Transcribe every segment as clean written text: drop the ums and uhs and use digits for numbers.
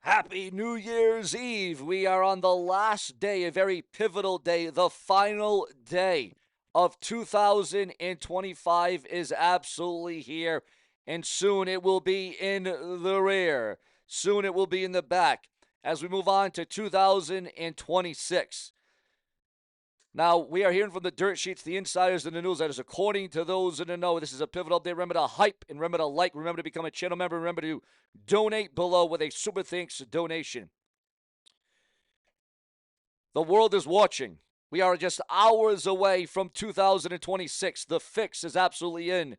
Happy New Year's Eve. We are on the last day, a very pivotal day. The final day of 2025 is absolutely here, and soon it will be in the rear. Soon it will be in the back as we move on to 2026. Now, we are hearing from the dirt sheets, the insiders, and the newsletters. According to those in the know, this is a pivotal update. Remember to hype and remember to like. Remember to become a channel member. Remember to donate below with a super thanks donation. The world is watching. We are just hours away from 2026. The fix is absolutely in.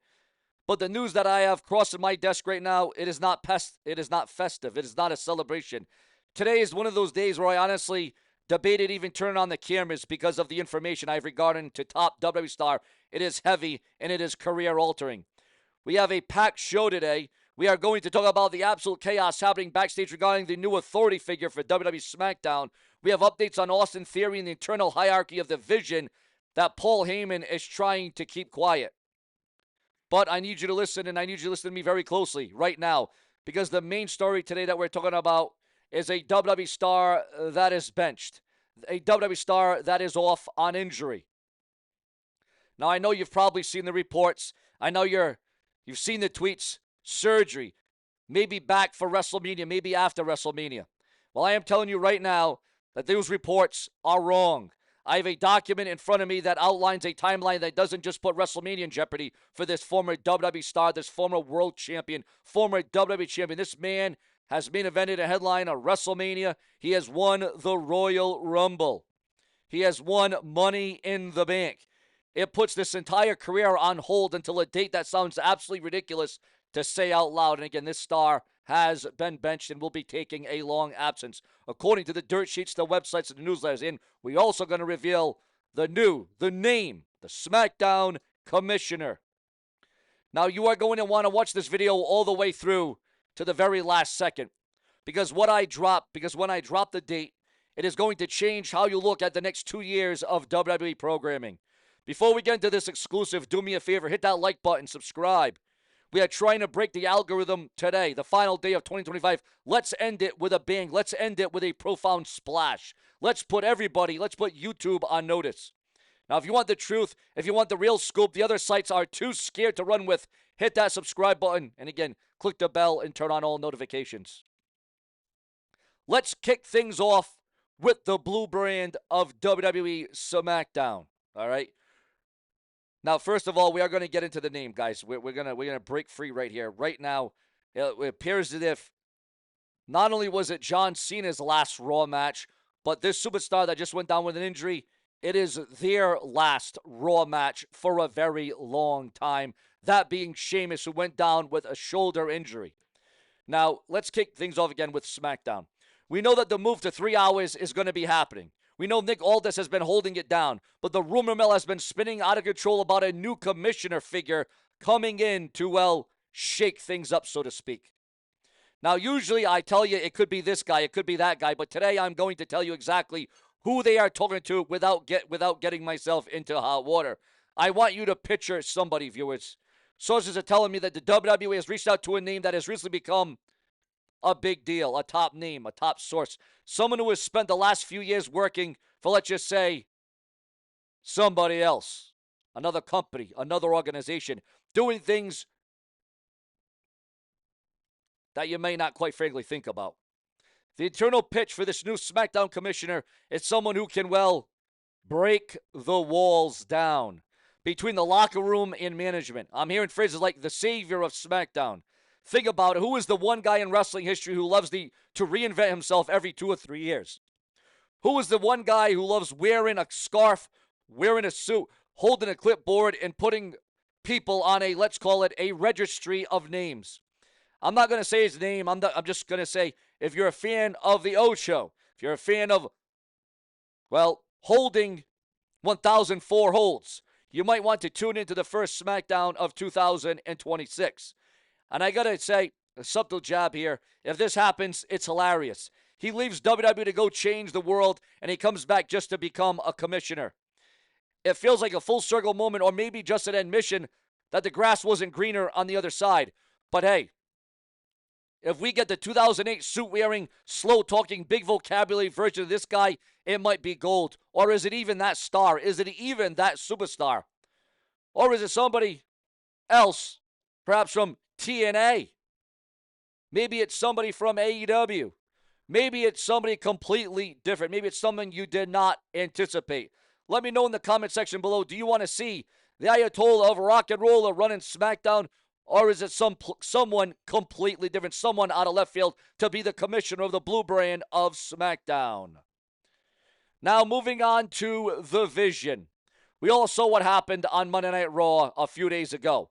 But the news that I have crossing my desk right now, it is not it is not festive. It is not a celebration. Today is one of those days where I honestly debated even turning on the cameras because of the information I've regarding to top WWE star. It is heavy and it is career altering. We have a packed show today. We are going to talk about the absolute chaos happening backstage regarding the new authority figure for WWE SmackDown. We have updates on Austin Theory and the internal hierarchy of the vision that Paul Heyman is trying to keep quiet. But I need you to listen, and I need you to listen to me very closely right now, because the main story today that we're talking about is a WWE star that is benched, a WWE star that is off on injury. Now, I know you've probably seen the reports. I know you've seen the tweets. Surgery, maybe back for WrestleMania, maybe after WrestleMania. Well, I am telling you right now that those reports are wrong. I have a document in front of me that outlines a timeline that doesn't just put WrestleMania in jeopardy for this former WWE star, this former world champion, former WWE champion. This man has main evented a headline of WrestleMania. He has won the Royal Rumble. He has won Money in the Bank. It puts this entire career on hold until a date that sounds absolutely ridiculous to say out loud. And again, this star has been benched and will be taking a long absence, according to the dirt sheets, the websites, and the newsletters. And we're also going to reveal the name, the SmackDown commissioner. Now, you are going to want to watch this video all the way through to the very last second, because when I drop the date, it is going to change how you look at the next 2 years of WWE programming. Before we get into this exclusive, do me a favor, hit that like button, subscribe. We are trying to break the algorithm today, the final day of 2025. Let's end it with a bang. Let's end it with a profound splash. Let's put YouTube on notice. Now, if you want the truth, if you want the real scoop, the other sites are too scared to run with, hit that subscribe button. And again, click the bell and turn on all notifications. Let's kick things off with the blue brand of WWE SmackDown. All right. Now, first of all, we are going to get into the name, guys. We're gonna break free right here, right now. It appears as if not only was it John Cena's last Raw match, but this superstar that just went down with an injury, it is their last Raw match for a very long time. That being Sheamus, who went down with a shoulder injury. Now, let's kick things off again with SmackDown. We know that the move to 3 hours is going to be happening. We know Nick Aldis has been holding it down, but the rumor mill has been spinning out of control about a new commissioner figure coming in to, well, shake things up, so to speak. Now, usually I tell you it could be this guy, it could be that guy, but today I'm going to tell you exactly who they are talking to without getting myself into hot water. I want you to picture somebody, viewers. Sources are telling me that the WWE has reached out to a name that has recently become a big deal, a top name, a top source. Someone who has spent the last few years working for, let's just say, somebody else, another company, another organization, doing things that you may not quite frankly think about. The internal pitch for this new SmackDown commissioner is someone who can, well, break the walls down between the locker room and management. I'm hearing phrases like the savior of SmackDown. Think about it. Who is the one guy in wrestling history who loves to reinvent himself every 2 or 3 years? Who is the one guy who loves wearing a scarf, wearing a suit, holding a clipboard, and putting people on a, let's call it, a registry of names? I'm not going to say his name. I'm just going to say, if you're a fan of the O Show, if you're a fan of, well, holding 1004 holds, you might want to tune into the first SmackDown of 2026. And I got to say, a subtle jab here, if this happens, it's hilarious. He leaves WWE to go change the world, and he comes back just to become a commissioner. It feels like a full circle moment, or maybe just an admission that the grass wasn't greener on the other side. But hey, If we get the 2008 suit-wearing, slow-talking, big vocabulary version of this guy, it might be gold. Or is it even that star? Is it even that superstar? Or is it somebody else, perhaps from TNA? Maybe it's somebody from AEW. Maybe it's somebody completely different. Maybe it's something you did not anticipate. Let me know in the comment section below. Do you want to see the Ayatollah of Rock and Roll running SmackDown? Or is it someone completely different, someone out of left field to be the commissioner of the blue brand of SmackDown? Now, moving on to The Vision. We all saw what happened on Monday Night Raw a few days ago.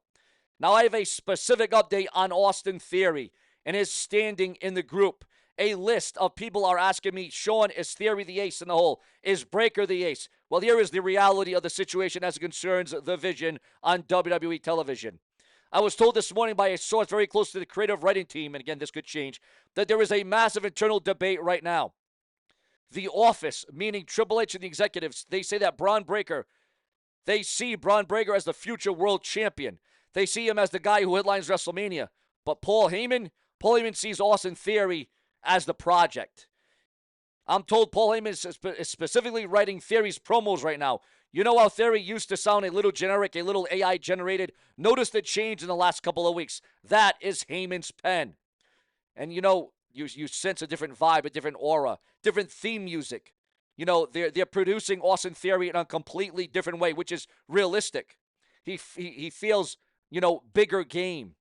Now, I have a specific update on Austin Theory and his standing in the group. A list of people are asking me, Sean, is Theory the ace in the hole? Is Breakker the ace? Well, here is the reality of the situation as it concerns The Vision on WWE television. I was told this morning by a source very close to the creative writing team, and again, this could change, that there is a massive internal debate right now. The office, meaning Triple H and the executives, they say that they see Braun Breakker as the future world champion. They see him as the guy who headlines WrestleMania. But Paul Heyman sees Austin Theory as the project. I'm told Paul Heyman is specifically writing Theory's promos right now. You know how Theory used to sound a little generic, a little AI generated? Notice the change in the last couple of weeks. That is Heyman's pen. And you know, you sense a different vibe, a different aura, different theme music. You know, they're producing Austin Theory in a completely different way, which is realistic. He feels, you know, bigger game.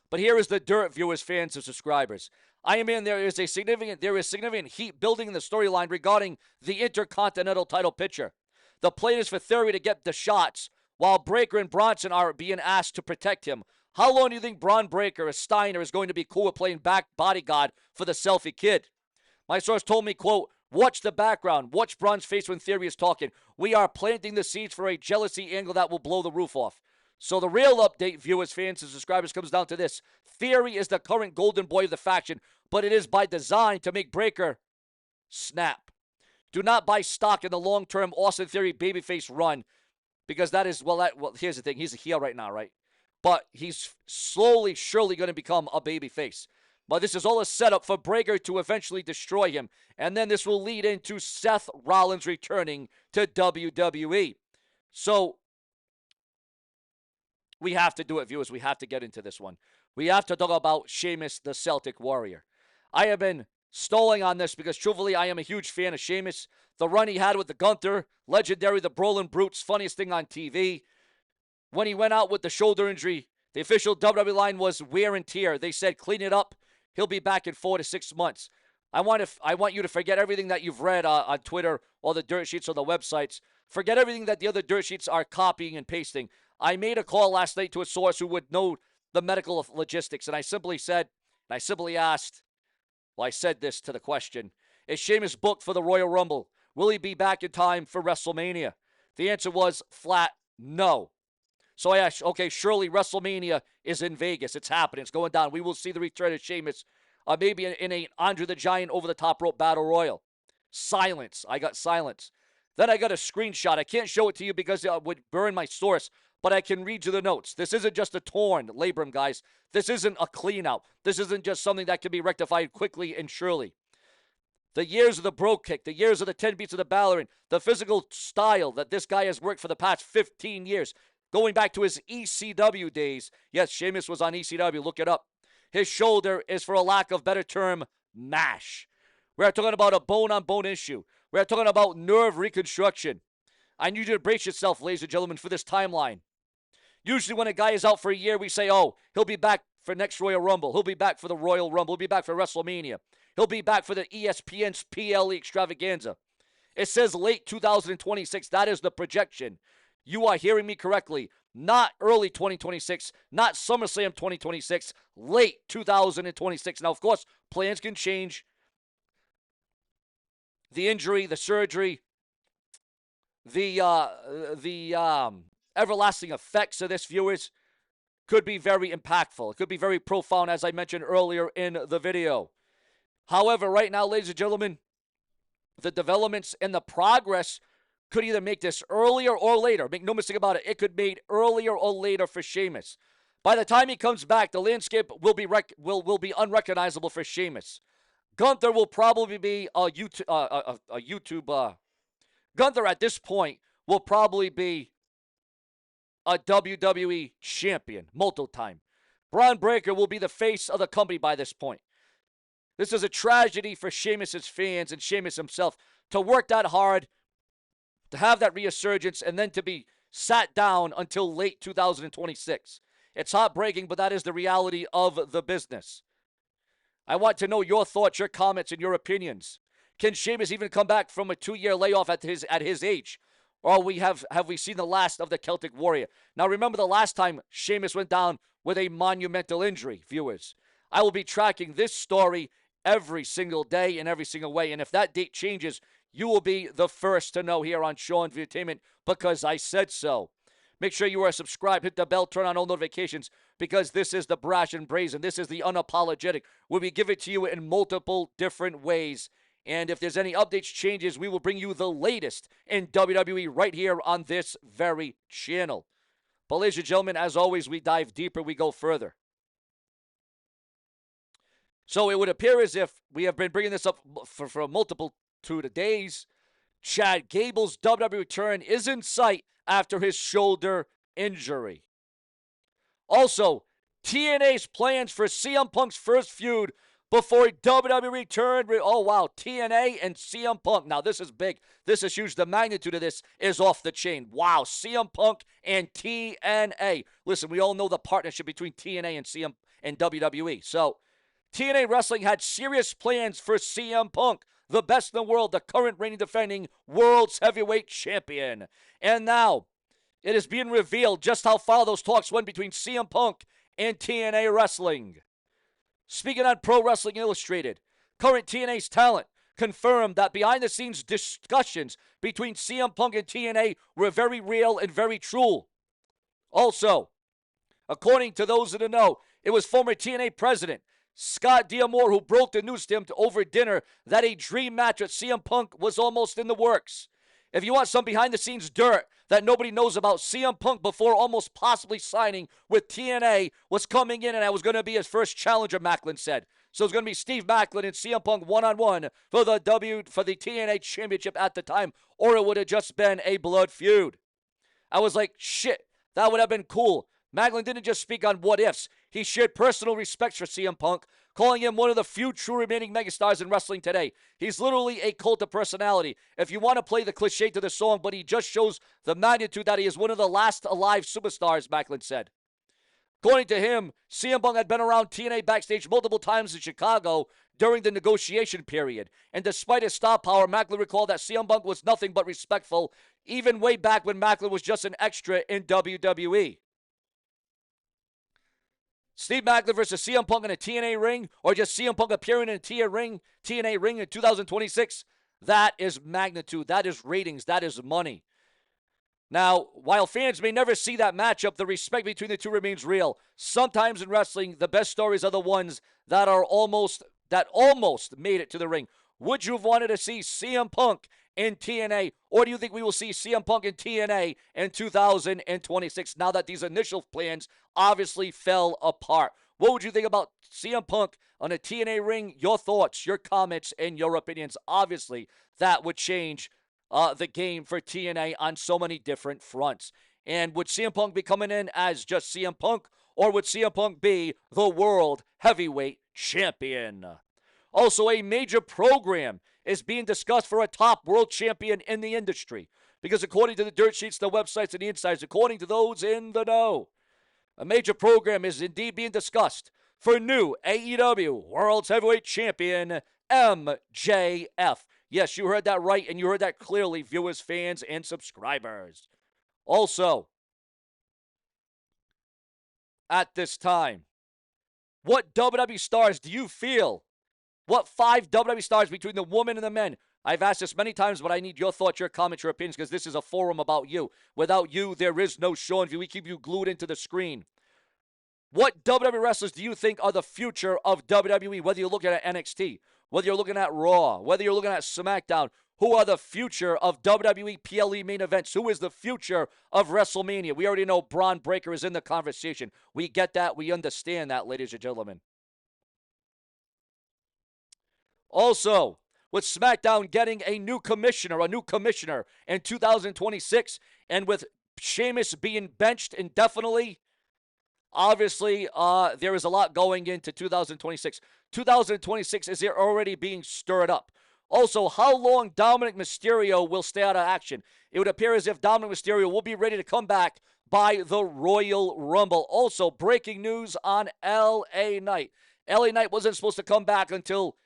But here is the dirt, viewers, fans, and subscribers. There is significant heat building in the storyline regarding the Intercontinental title picture. The plan is for Theory to get the shots, while Breakker and Bronson are being asked to protect him. How long do you think Braun Breakker or Steiner is going to be cool with playing back bodyguard for the selfie kid? My source told me, quote, watch the background. Watch Braun's face when Theory is talking. We are planting the seeds for a jealousy angle that will blow the roof off. So the real update, viewers, fans, and subscribers, comes down to this. Theory is the current golden boy of the faction, but it is by design to make Breakker snap. Do not buy stock in the long-term Austin Theory babyface run, because that is, well, here's the thing. He's a heel right now, right? But he's slowly, surely going to become a babyface. But this is all a setup for Breakker to eventually destroy him. And then this will lead into Seth Rollins returning to WWE. So we have to do it, viewers. We have to get into this one. We have to talk about Sheamus, the Celtic Warrior. I have been stalling on this because, truthfully, I am a huge fan of Sheamus. The run he had with the Gunther, legendary, the Brolin Brutes, funniest thing on TV. When he went out with the shoulder injury, the official WWE line was wear and tear. They said, clean it up. He'll be back in 4 to 6 months. I want you to forget everything that you've read on Twitter, all the dirt sheets on the websites. Forget everything that the other dirt sheets are copying and pasting. I made a call last night to a source who would know the medical logistics, and I simply asked, I said this to the question, is Sheamus booked for the Royal Rumble? Will he be back in time for WrestleMania? The answer was flat no. So I asked, okay, surely WrestleMania is in Vegas. It's happening. It's going down. We will see the return of Sheamus, maybe in a Andre the Giant over-the-top rope battle royal. Silence. I got silence. Then I got a screenshot. I can't show it to you because it would burn my source, but I can read you the notes. This isn't just a torn labrum, guys. This isn't a clean-out. This isn't just something that can be rectified quickly and surely. The years of the bro kick, the years of the 10 beats of the ballerine, the physical style that this guy has worked for the past 15 years, going back to his ECW days. Yes, Sheamus was on ECW. Look it up. His shoulder is, for a lack of better term, mash. We're talking about a bone-on-bone issue. We're talking about nerve reconstruction. I need you to brace yourself, ladies and gentlemen, for this timeline. Usually when a guy is out for a year, we say, oh, he'll be back for next Royal Rumble. He'll be back for the Royal Rumble. He'll be back for WrestleMania. He'll be back for the ESPN's PLE extravaganza. It says late 2026. That is the projection. You are hearing me correctly. Not early 2026, not SummerSlam 2026, late 2026. Now, of course, plans can change. The injury, the surgery, the everlasting effects of this, viewers, could be very impactful. It could be very profound, as I mentioned earlier in the video. However, right now, ladies and gentlemen, the developments and the progress could either make this earlier or later. Make no mistake about it. It could be made earlier or later for Sheamus. By the time he comes back, the landscape will be unrecognizable for Sheamus. Gunther will probably be a YouTube. Gunther at this point will probably be a WWE champion multiple time. Braun Breaker will be the face of the company by this point. This is a tragedy for Sheamus' fans and Sheamus himself to work that hard, to have that resurgence, and then to be sat down until late 2026. It's heartbreaking, but that is the reality of the business. I want to know your thoughts, your comments, and your opinions. Can Sheamus even come back from a 2-year layoff at his age? Or have we seen the last of the Celtic Warrior? Now remember the last time Sheamus went down with a monumental injury, viewers. I will be tracking this story every single day in every single way. And if that date changes, you will be the first to know here on SeanzViewEnt because I said so. Make sure you are subscribed, hit the bell, turn on all notifications because this is the brash and brazen. This is the unapologetic. We give it to you in multiple different ways. And if there's any updates, changes, we will bring you the latest in WWE right here on this very channel. But ladies and gentlemen, as always, we dive deeper, we go further. So it would appear as if we have been bringing this up for multiple days. Chad Gable's WWE return is in sight after his shoulder injury. Also, TNA's plans for CM Punk's first feud before WWE returned. Oh, wow. TNA and CM Punk. Now, this is big. This is huge. The magnitude of this is off the chain. Wow. CM Punk and TNA. Listen, we all know the partnership between TNA and CM and WWE. So, TNA Wrestling had serious plans for CM Punk, the best in the world, the current reigning defending World's Heavyweight Champion. And now, it is being revealed just how far those talks went between CM Punk and TNA Wrestling. Speaking on Pro Wrestling Illustrated, current TNA's talent confirmed that behind-the-scenes discussions between CM Punk and TNA were very real and very true. Also, according to those in the know, it was former TNA president Scott D'Amore who broke the news to him over dinner that a dream match with CM Punk was almost in the works. If you want some behind-the-scenes dirt that nobody knows about, CM Punk before almost possibly signing with TNA was coming in and I was going to be his first challenger, Macklin said. So it's going to be Steve Macklin and CM Punk one-on-one for the TNA Championship at the time, or it would have just been a blood feud. I was like, shit, that would have been cool. Macklin didn't just speak on what ifs. He shared personal respect for CM Punk, calling him one of the few true remaining megastars in wrestling today. He's literally a cult of personality. If you want to play the cliche to the song, but he just shows the magnitude that he is one of the last alive superstars, Macklin said. According to him, CM Punk had been around TNA backstage multiple times in Chicago during the negotiation period. And despite his star power, Macklin recalled that CM Punk was nothing but respectful, even way back when Macklin was just an extra in WWE. Steve Macklin versus CM Punk in a TNA ring, or just CM Punk appearing in a TNA ring in 2026, that is magnitude, that is ratings, that is money. Now, while fans may never see that matchup, the respect between the two remains real. Sometimes in wrestling, the best stories are the ones that almost made it to the ring. Would you have wanted to see CM Punk in TNA, or do you think we will see CM Punk in TNA in 2026 now that these initial plans obviously fell apart? What would you think about CM Punk on a TNA ring? Your thoughts, your comments, and your opinions. Obviously, that would change the game for TNA on so many different fronts. And would CM Punk be coming in as just CM Punk, or would CM Punk be the World Heavyweight Champion? Also, a major program is being discussed for a top world champion in the industry. Because according to the dirt sheets, the websites, and the insiders, according to those in the know, a major program is indeed being discussed for new AEW World's Heavyweight Champion MJF. Yes, you heard that right, and you heard that clearly, viewers, fans, and subscribers. Also, at this time, what WWE stars do you feel? What 5 WWE stars between the women and the men? I've asked this many times, but I need your thoughts, your comments, your opinions, because this is a forum about you. Without you, there is no Sean View. We keep you glued into the screen. What WWE wrestlers do you think are the future of WWE, whether you're looking at NXT, whether you're looking at Raw, whether you're looking at SmackDown? who are the future of WWE PLE main events, who is the future of WrestleMania. We already know Braun Breaker is in the conversation. We get that. We understand that, ladies and gentlemen. Also, with SmackDown getting a new commissioner in 2026, and with Sheamus being benched indefinitely, obviously, there is a lot going into 2026. 2026 is already being stirred up. Also, how long Dominic Mysterio will stay out of action? It would appear as if Dominic Mysterio will be ready to come back by the Royal Rumble. Also, breaking news on LA Knight. LA Knight wasn't supposed to come back until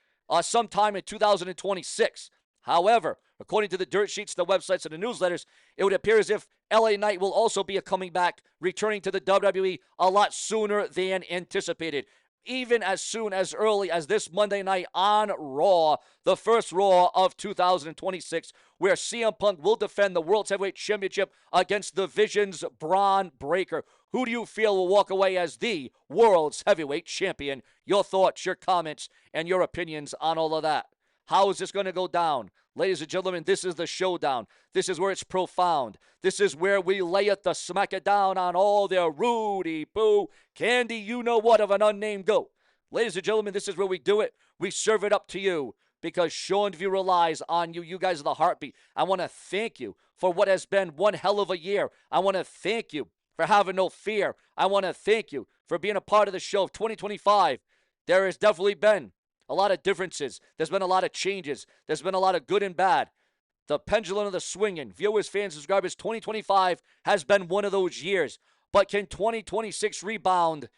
sometime in 2026. However, according to the dirt sheets, the websites, and the newsletters, it would appear as if LA Knight will also be coming back, returning to the WWE a lot sooner than anticipated. Even as soon as early as this Monday night on Raw, the first Raw of 2026, where CM Punk will defend the World Heavyweight Championship against the Vision's Braun Breaker. Who do you feel will walk away as the World's Heavyweight Champion? Your thoughts, your comments, and your opinions on all of that. How is this going to go down? Ladies and gentlemen, this is the showdown. This is where it's profound. This is where we lay it, the smack it down on all their Rudy, Boo, Candy, you know what of an unnamed goat. Ladies and gentlemen, this is where we do it. We serve it up to you because SeanzView relies on you. You guys are the heartbeat. I want to thank you for what has been one hell of a year. I want to thank you for having no fear. I want to thank you for being a part of the show of 2025. There has definitely been a lot of differences. There's been a lot of changes. There's been a lot of good and bad. The pendulum of the swinging. Viewers, fans, subscribers, 2025 has been one of those years. But can 2026 rebound?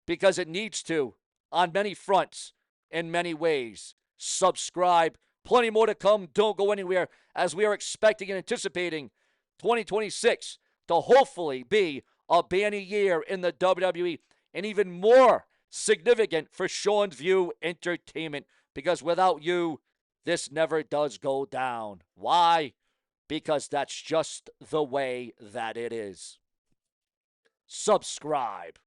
Because it needs to on many fronts, in many ways. Subscribe. Plenty more to come. Don't go anywhere as we are expecting and anticipating 2026 to hopefully be a banner year in the WWE and even more significant for SeanzView Entertainment, because without you, this never does go down. Why? Because that's just the way that it is. Subscribe.